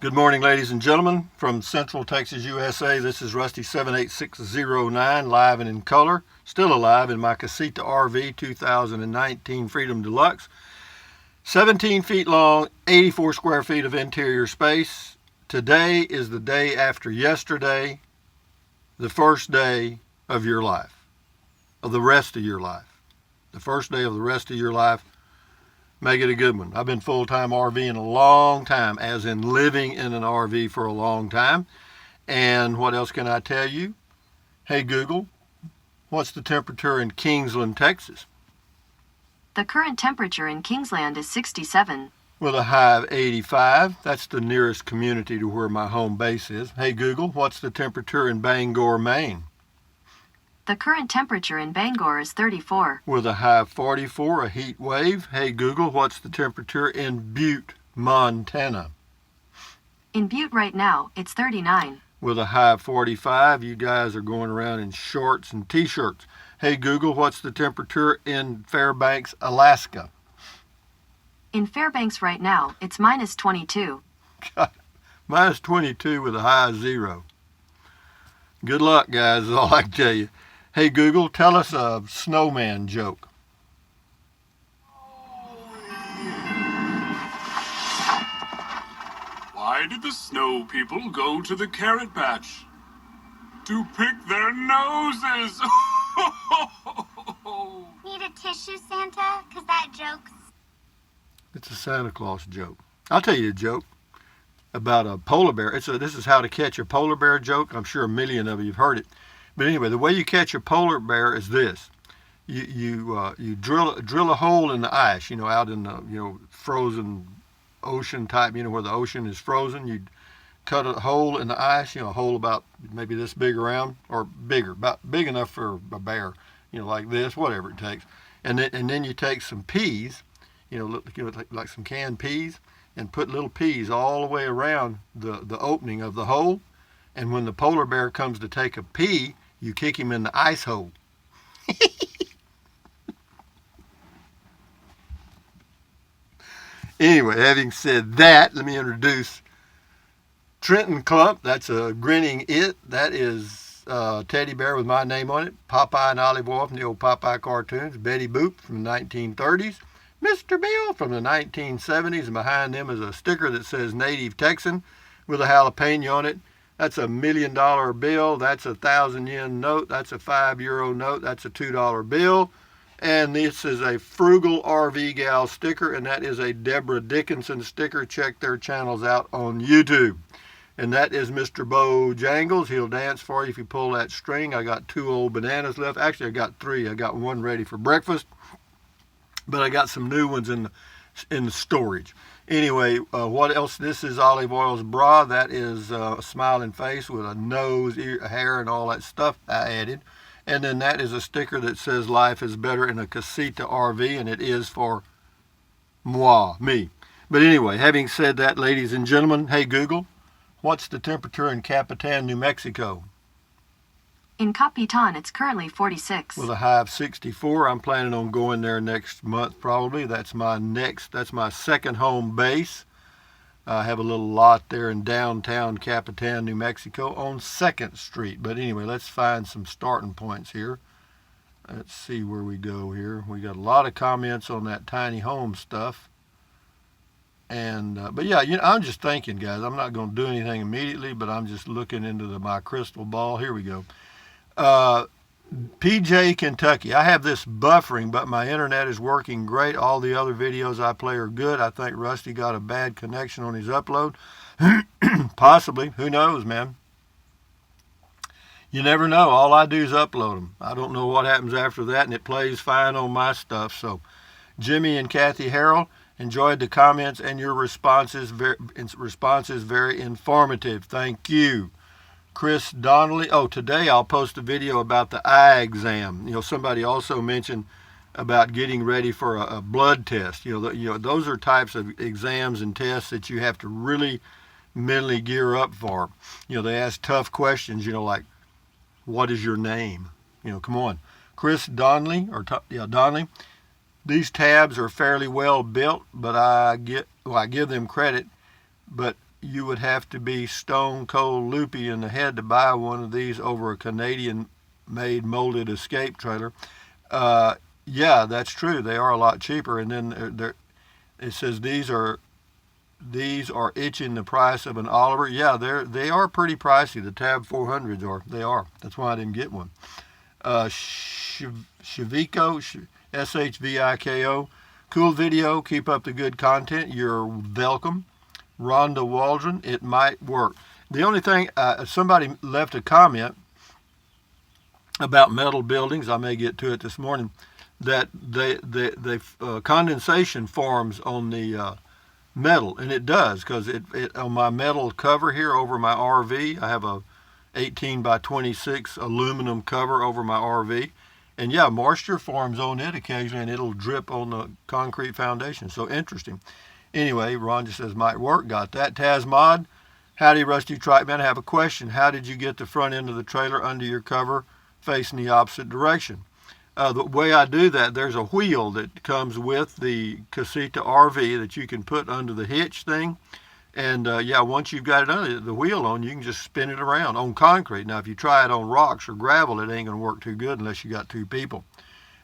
Good morning, ladies and gentlemen, from Central Texas, USA. This is Rusty 78609, live and in color, still alive in my Casita RV 2019 Freedom Deluxe. 17 feet long, 84 square feet of interior space. Today is the day after yesterday, the first day of your life, of the rest of your life. The first day of the rest of your life. Make it a good one. I've been full-time RVing a long time, as in living in an RV for a long time. And what else can I tell you? Hey Google, what's the temperature in Kingsland, Texas? The current temperature in Kingsland is 67. With a high of 85. That's the nearest community to where my home base is. Hey Google, what's the temperature in Bangor, Maine? The current temperature in Bangor is 34. With a high of 44, a heat wave. Hey Google, what's the temperature in Butte, Montana? In Butte right now, it's 39. With a high of 45. You guys are going around in shorts and t-shirts. Hey Google, what's the temperature in Fairbanks, Alaska? In Fairbanks right now, it's minus 22. God, minus 22 with a high of 0. Good luck, guys, is all I can tell you. Hey Google, tell us a snowman joke. Why did the snow people go to the carrot patch? To pick their noses! Need a tissue, Santa? 'Cause that joke's... It's a Santa Claus joke. I'll tell you a joke about a polar bear. This is how to catch a polar bear joke. I'm sure a million of you have heard it. But anyway, the way you catch a polar bear is this: you drill a hole in the ice, out in the frozen ocean type, where the ocean is frozen. You cut a hole in the ice, a hole about maybe this big around or bigger, about big enough for a bear, like this, whatever it takes. And then you take some peas, like some canned peas, and put little peas all the way around the opening of the hole. And when the polar bear comes to take a pee, you kick him in the ice hole. Anyway, having said that, let me introduce Trenton Clump. That's a grinning it. That is a teddy bear with my name on it. Popeye and Olive Oyl from the old Popeye cartoons. Betty Boop from the 1930s. Mr. Bill from the 1970s. And behind them is a sticker that says Native Texan with a jalapeno on it. That's $1 million bill. That's a 1,000 yen note. That's a €5 note. That's a $2 bill. And this is a Frugal RV Gal sticker, and that is a Deborah Dickinson sticker. Check their channels out on YouTube. And that is Mr. Bojangles. He'll dance for you if you pull that string. I got 2 old bananas left. Actually, I got 3. I got 1 ready for breakfast, but I got some new ones in the storage. Anyway, what else? This is Olive Oyl's bra. That is a smiling face with a nose, ear, hair, and all that stuff I added. And then that is a sticker that says life is better in a Casita RV, and it is for me. But anyway, having said that, ladies and gentlemen, hey Google, what's the temperature in Capitan, New Mexico? In Capitan, it's currently 46. With a high of 64. I'm planning on going there next month probably. That's my second home base. I have a little lot there in downtown Capitan, New Mexico on 2nd Street. But anyway, let's find some starting points here. Let's see where we go here. We got a lot of comments on that tiny home stuff. And but yeah, I'm just thinking, guys. I'm not going to do anything immediately, but I'm just looking into my crystal ball. Here we go. PJ, Kentucky. I have this buffering, but my internet is working great. All the other videos I play are good. I think Rusty got a bad connection on his upload. Possibly. Who knows, man? You never know. All I do is upload them. I don't know what happens after that, and it plays fine on my stuff. So, Jimmy and Kathy Harrell, enjoyed the comments and your responses. Very informative. Thank you. Chris Donnelly. Oh, today I'll post a video about the eye exam. Somebody also mentioned about getting ready for a blood test. Those are types of exams and tests that you have to really mentally gear up for. They ask tough questions. Like, what is your name? Come on. Chris Donnelly Donnelly. These tabs are fairly well built, but I give them credit. But you would have to be stone cold loopy in the head to buy one of these over a Canadian-made molded escape trailer. Yeah, that's true. They are a lot cheaper. And then it says these are itching the price of an Oliver. Yeah, they are pretty pricey. The Tab 400s are. They are. That's why I didn't get one. Shviko, Shviko. Cool video. Keep up the good content. You're welcome. Rhonda Waldron. It might work. The only thing, somebody left a comment about metal buildings. I may get to it this morning. That they condensation forms on the metal, and it does, because it on my metal cover here over my RV. I have a 18 by 26 aluminum cover over my RV. And yeah, moisture forms on it occasionally, and it'll drip on the concrete foundation. So interesting. Anyway, Ron just says, might work. Got that. Taz Mod, howdy, Rusty Trike Man. I have a question. How did you get the front end of the trailer under your cover facing the opposite direction? The way I do that, there's a wheel that comes with the Casita RV that you can put under the hitch thing. And yeah, once you've got it under the wheel on, you can just spin it around on concrete. Now, if you try it on rocks or gravel, it ain't going to work too good unless you got two people.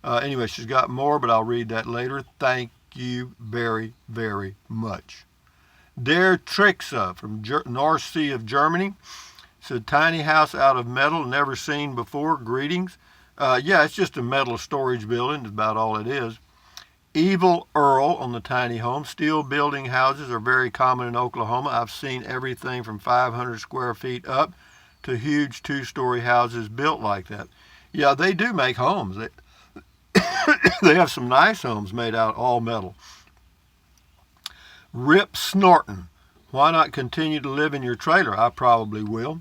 Anyway, she's got more, but I'll read that later. Thank you very, very much. Der Trixa from North Sea of Germany. It's a tiny house out of metal, never seen before. Greetings. Yeah, it's just a metal storage building. That's about all it is. Evil Earl on the tiny home. Steel building houses are very common in Oklahoma. I've seen everything from 500 square feet up to huge 2-story houses built like that. Yeah, they do make homes. They have some nice homes made out of all metal. Rip Snorton. Why not continue to live in your trailer? I probably will.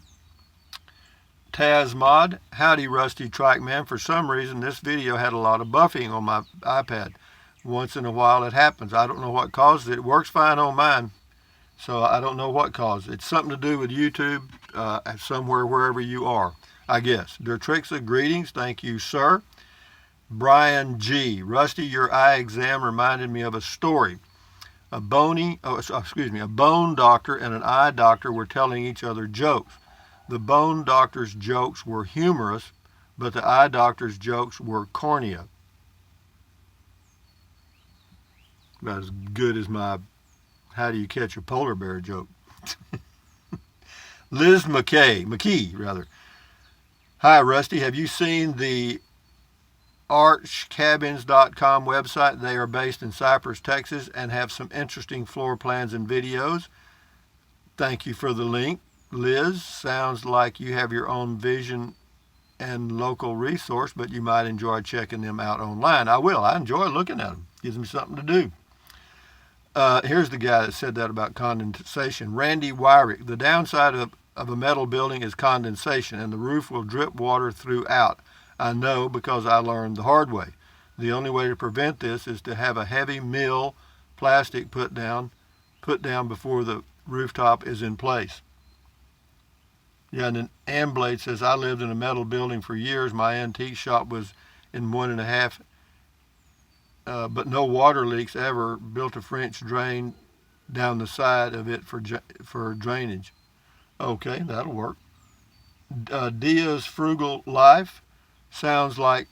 Taz Mod. Howdy, Rusty Trike Man. For some reason, this video had a lot of buffering on my iPad. Once in a while it happens. I don't know what caused it. It works fine on mine, so I don't know what caused it. It's something to do with YouTube, somewhere, wherever you are, I guess. Dertrixa, greetings. Thank you, sir. Brian G. Rusty, your eye exam reminded me of a story. A bone doctor and an eye doctor were telling each other jokes. The bone doctor's jokes were humorous, but the eye doctor's jokes were cornea. About as good as my how do you catch a polar bear joke. Liz McKee. Hi, Rusty. Have you seen the archcabins.com website? They are based in Cypress, Texas, and have some interesting floor plans and videos. Thank you for the link. Liz, sounds like you have your own vision and local resource, but you might enjoy checking them out online. I will. I enjoy looking at them. Gives me something to do. Here's the guy that said that about condensation. Randy Wyrick. The downside of a metal building is condensation, and the roof will drip water throughout. I know because I learned the hard way. The only way to prevent this is to have a heavy mill plastic put down before the rooftop is in place. Yeah, and then Amblade says, I lived in a metal building for years. My antique shop was in 1.5, but no water leaks ever. Built a French drain down the side of it for drainage. Okay, that'll work. Dia's Frugal Life sounds like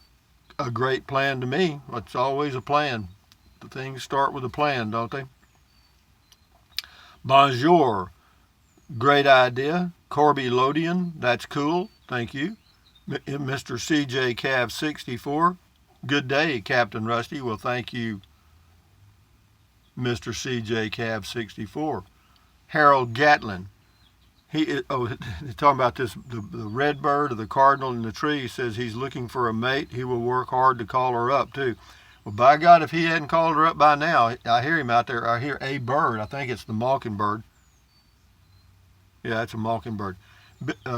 a great plan to me. It's always a plan. The things start with a plan, don't they? Bonjour. Great idea. Corby Lodian, that's cool. Thank you. Mr. CJ Cav 64. Good day, Captain Rusty. Well, thank you, Mr. CJ Cav 64. Harold Gatlin. He's talking about this, the red bird or the cardinal in the tree. He says he's looking for a mate. He will work hard to call her up, too. Well, by God, if he hadn't called her up by now, I hear him out there. I hear a bird. I think it's the mockingbird. Yeah, it's a mockingbird.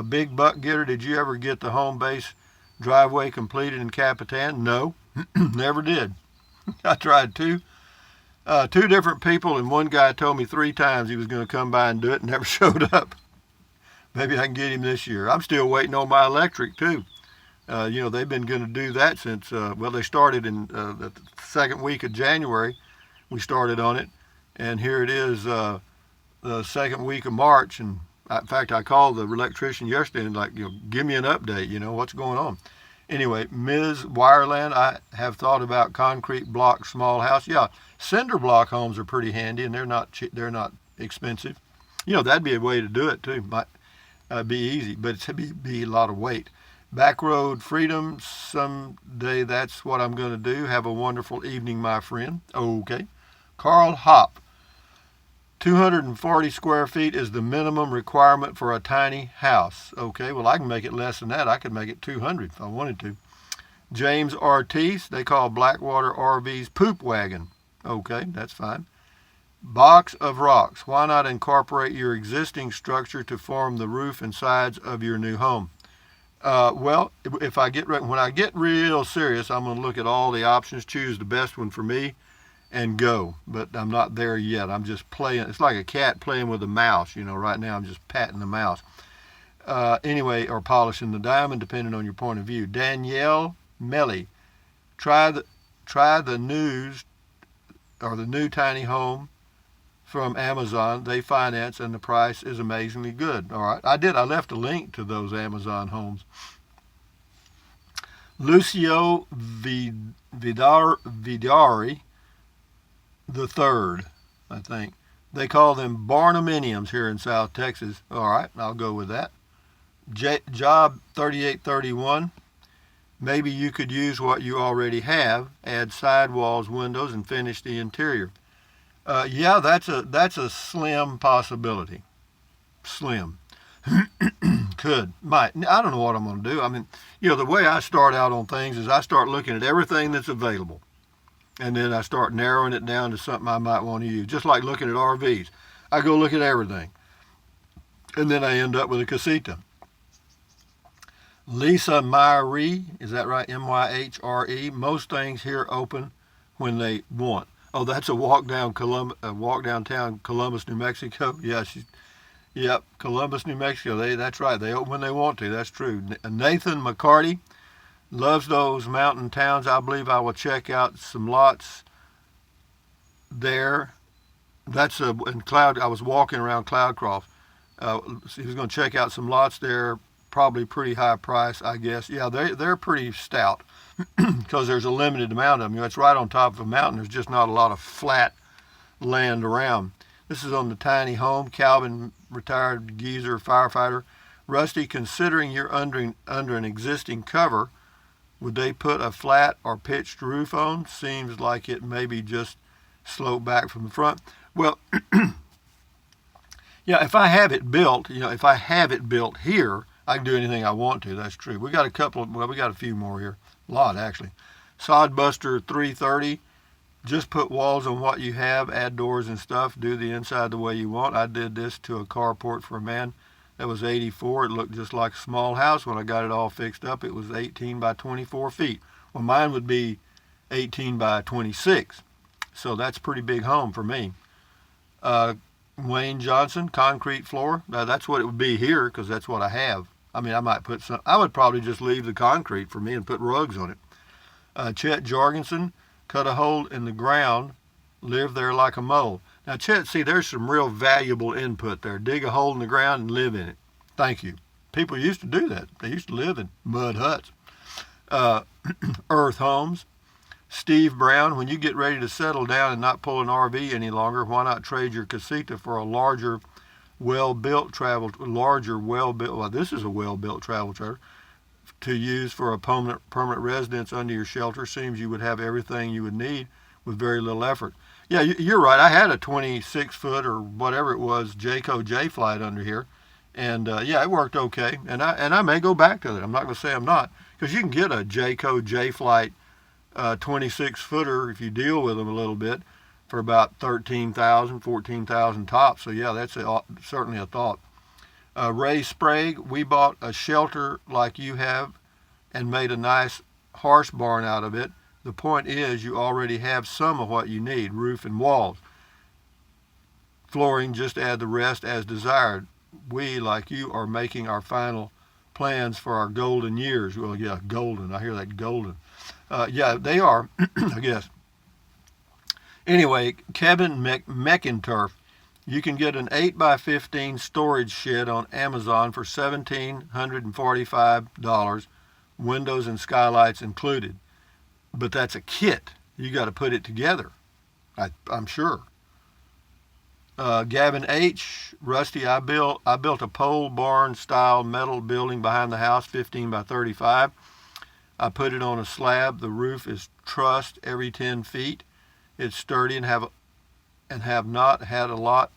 Big Buck Getter, did you ever get the home base driveway completed in Capitan? No, never did. I tried two different people, and one guy told me 3 times he was going to come by and do it and never showed up. Maybe I can get him this year. I'm still waiting on my electric, too. They've been going to do that since, they started in the second week of January. We started on it, and here it is the second week of March, and in fact, I called the electrician yesterday and give me an update. What's going on. Anyway, Ms. Wireland, I have thought about concrete block small house. Yeah, cinder block homes are pretty handy, and they're not expensive. That'd be a way to do it too. Might be easy, but it'd be a lot of weight. Back road freedom. Someday that's what I'm going to do. Have a wonderful evening, my friend. Okay. Carl Hopp. 240 square feet is the minimum requirement for a tiny house. Okay, well, I can make it less than that. I could make it 200 if I wanted to. James Ortiz, they call Blackwater RVs poop wagon. Okay, that's fine. Box of rocks. Why not incorporate your existing structure to form the roof and sides of your new home? Well, when I get real serious, I'm going to look at all the options, choose the best one for me, and go. But I'm not there yet. I'm just playing. It's like a cat playing with a mouse. Right now I'm just patting the mouse. Anyway, or polishing the diamond, depending on your point of view. Danielle Melly, try the news or the new tiny home from Amazon. They finance and the price is amazingly good. All right, I left a link to those Amazon homes. Lucio Vidari the third, I think. They call them barnuminiums here in South Texas. All right, I'll go with that. Job 3831. Maybe you could use what you already have, add sidewalls, windows, and finish the interior. Yeah, that's a slim possibility. Slim. Might. I don't know what I'm going to do. I mean, the way I start out on things is I start looking at everything that's available. And then I start narrowing it down to something I might want to use. Just like looking at RVs. I go look at everything. And then I end up with a casita. Lisa Myrie, is that right? M-Y-H-R-E. Most things here open when they want. Oh, that's a walk downtown Columbus, New Mexico. Yeah, yep, Columbus, New Mexico. That's right. They open when they want to. That's true. Nathan McCarty. Loves those mountain towns. I believe I will check out some lots there. That's in Cloud. I was walking around Cloudcroft. He was going to check out some lots there. Probably pretty high price, I guess. Yeah, they're pretty stout because there's a limited amount of them. It's right on top of a mountain. There's just not a lot of flat land around. This is on the tiny home. Calvin, retired geezer, firefighter. Rusty, considering you're under an existing cover, would they put a flat or pitched roof on? Seems like it maybe just slope back from the front. Well, yeah, if I have it built, here, I can do anything I want to. That's true. We got a few more here. A lot, actually. Sodbuster 330. Just put walls on what you have, add doors and stuff, do the inside the way you want. I did this to a carport for a man that was 84. It looked just like a small house. When I got it all fixed up, it was 18 by 24 feet. Well, mine would be 18 by 26. So that's a pretty big home for me. Wayne Johnson, concrete floor. Now, that's what it would be here because that's what I have. I mean, I would probably just leave the concrete for me and put rugs on it. Chet Jorgensen, cut a hole in the ground, live there like a mole. Now, Chet, see, there's some real valuable input there. Dig a hole in the ground and live in it. Thank you. People used to do that. They used to live in mud huts. Earth Homes. Steve Brown, when you get ready to settle down and not pull an RV any longer, why not trade your casita for a larger, well-built travel well, this is a well-built travel trailer to use for a permanent residence under your shelter. Seems you would have everything you would need with very little effort. Yeah, you're right. I had a 26-foot or whatever it was Jayco J-Flight under here, and yeah, it worked okay. And I may go back to it. I'm not going to say I'm not, because you can get a Jayco J-Flight 26-footer if you deal with them a little bit for about $13,000, $14,000 tops. So yeah, that's certainly a thought. Ray Sprague, we bought a shelter like you have and made a nice horse barn out of it. The point is you already have some of what you need, roof and walls. Flooring, just add the rest as desired. We, like you, are making our final plans for our golden years. Well, yeah, golden. I hear that, golden. Yeah, they are, I guess. Anyway, Kevin McInturf, You can get an 8x15 storage shed on Amazon for $1,745, windows and skylights included. But that's a kit. You got to put it together, I'm sure. Gavin H. Rusty, I built a pole barn style metal building behind the house, 15 by 35. I put it on a slab. The roof is trussed every 10 feet. It's sturdy and have not had a lot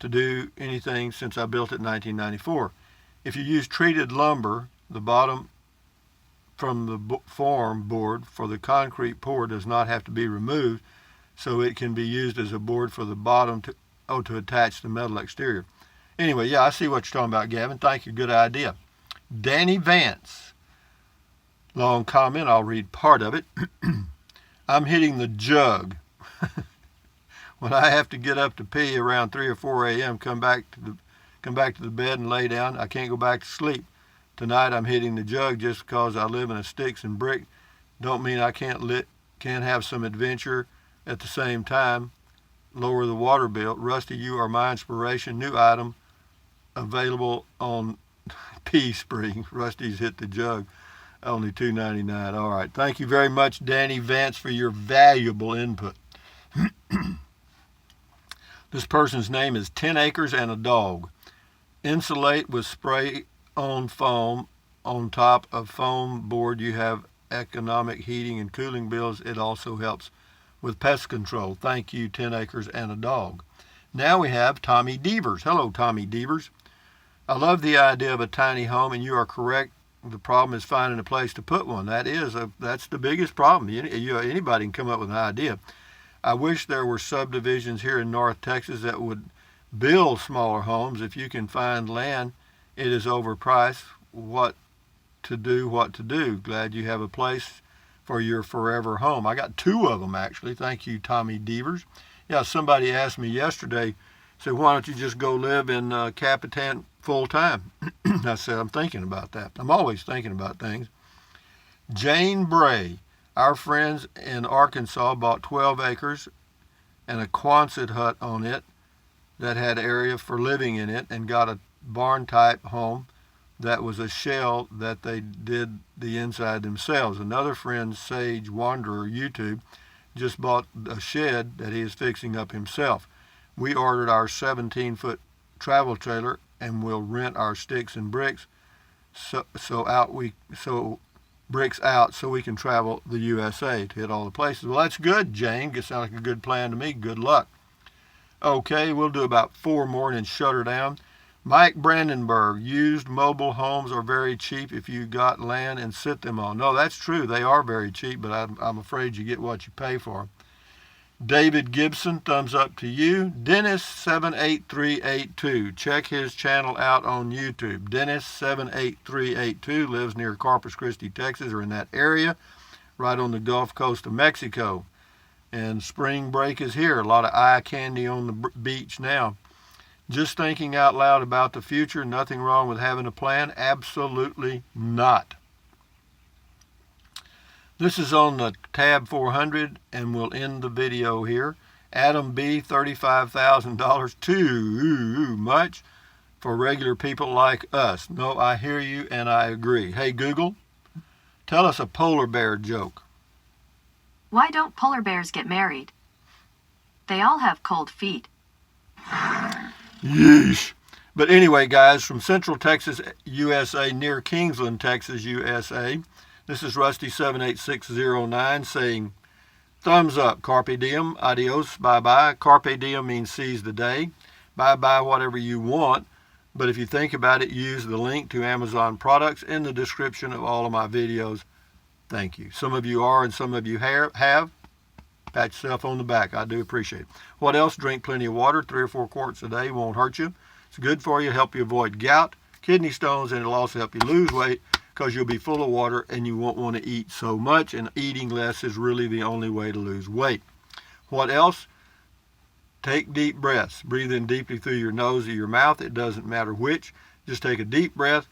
to do anything since I built it in 1994. If you use treated lumber, the bottom from the form board for the concrete pour does not have to be removed, so it can be used as a board for the bottom to attach the metal exterior. Anyway, yeah, I see what you're talking about, Gavin. Thank you. Good idea. Danny Vance. Long comment. I'll read part of it. I'm hitting the jug. When I have to get up to pee around 3 or 4 a.m., come back to the bed and lay down, I can't go back to sleep. Tonight I'm hitting the jug just because I live in a sticks and brick. Don't mean I can't have some adventure at the same time. Lower the water bill. Rusty, you are my inspiration. New item available on Pea Spring. Rusty's hit the jug. Only $2.99. All right. Thank you very much, Danny Vance, for your valuable input. This person's name is 10 Acres and a Dog. Insulate with spray-on foam on top of foam board. You have economic heating and cooling bills. It also helps with pest control. Thank you, 10 Acres and a Dog. Now we have Tommy Devers. Hello, Tommy Devers. I love the idea of a tiny home, and you are correct. The problem is finding a place to put one. That's the biggest problem. Anybody can come up with an idea. I wish there were subdivisions here in North Texas that would build smaller homes. If you can find land, it is overpriced. What to do. Glad you have a place for your forever home. I got 2 of them, actually. Thank you, Tommy Devers. Yeah, somebody asked me yesterday, said, why don't you just go live in Capitan full time? I said, I'm thinking about that. I'm always thinking about things. Jane Bray, our friends in Arkansas, bought 12 acres and a Quonset hut on it that had area for living in it, and got a barn-type home that was a shell that they did the inside themselves. Another friend, Sage Wanderer YouTube, just bought a shed that he is fixing up himself. We ordered our 17-foot travel trailer and will rent our sticks and bricks bricks out so we can travel the USA to hit all the places. Well, that's good, Jane. Sounds like a good plan to me. Good luck. Okay, we'll do about 4 more and then shut her down. Mike Brandenburg, used mobile homes are very cheap if you got land and sit them on. No, that's true. They are very cheap, but I'm afraid you get what you pay for them. David Gibson, thumbs up to you. Dennis78382, check his channel out on YouTube. Dennis78382 lives near Corpus Christi, Texas, or in that area, right on the Gulf Coast of Mexico. And spring break is here. A lot of eye candy on the beach now. Just thinking out loud about the future. Nothing wrong with having a plan. Absolutely not. This is on the tab 400, and we'll end the video here. Adam B, $35,000, too much for regular people like us. No, I hear you and I agree. Hey Google, tell us a polar bear joke. Why don't polar bears get married? They all have cold feet. Yeesh. But anyway, guys, from Central Texas, USA, near Kingsland, Texas, USA, this is Rusty78609 saying, thumbs up, carpe diem, adios, bye-bye. Carpe diem means seize the day. Bye-bye, whatever you want. But if you think about it, use the link to Amazon products in the description of all of my videos. Thank you. Some of you are and some of you have. Pat yourself on the back. I do appreciate it. What else? Drink plenty of water. 3 or 4 quarts a day won't hurt you. It's good for you. Help you avoid gout, kidney stones, and it'll also help you lose weight because you'll be full of water and you won't want to eat so much. And eating less is really the only way to lose weight. What else? Take deep breaths. Breathe in deeply through your nose or your mouth. It doesn't matter which. Just take a deep breath.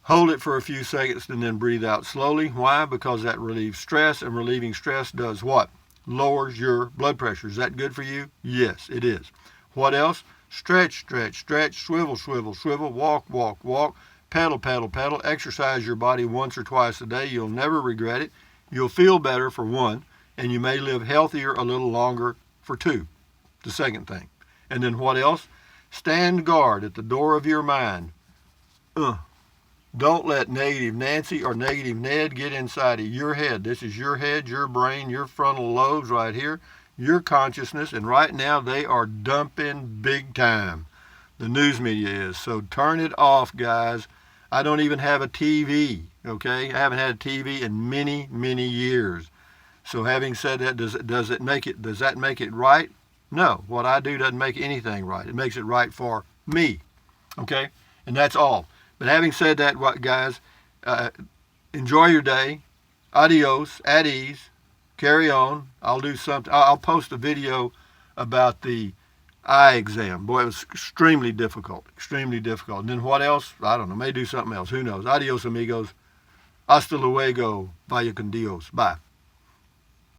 Hold it for a few seconds and then breathe out slowly. Why? Because that relieves stress, and relieving stress does what? Lowers your blood pressure. Is that good for you? Yes, it is. What else? Stretch, stretch, stretch, swivel, swivel, swivel, walk, walk, walk, pedal, pedal, pedal. Exercise your body once or twice a day. You'll never regret it. You'll feel better for one, and you may live healthier a little longer for two. The second thing. And then what else? Stand guard at the door of your mind. Don't let negative Nancy or negative Ned get inside of your head. This is your head, your brain, your frontal lobes right here, your consciousness, and right now they are dumping big time. The news media is. So turn it off, guys. I don't even have a TV, okay? I haven't had a TV in many, many years. So having said that, does that make it right? No. What I do doesn't make anything right. It makes it right for me, okay? And that's all. But having said that, guys, enjoy your day. Adios, at ease, carry on. I'll do something. I'll post a video about the eye exam. Boy, it was extremely difficult, extremely difficult. And then what else? I don't know. May do something else. Who knows? Adios, amigos. Hasta luego. Vaya con Dios. Bye.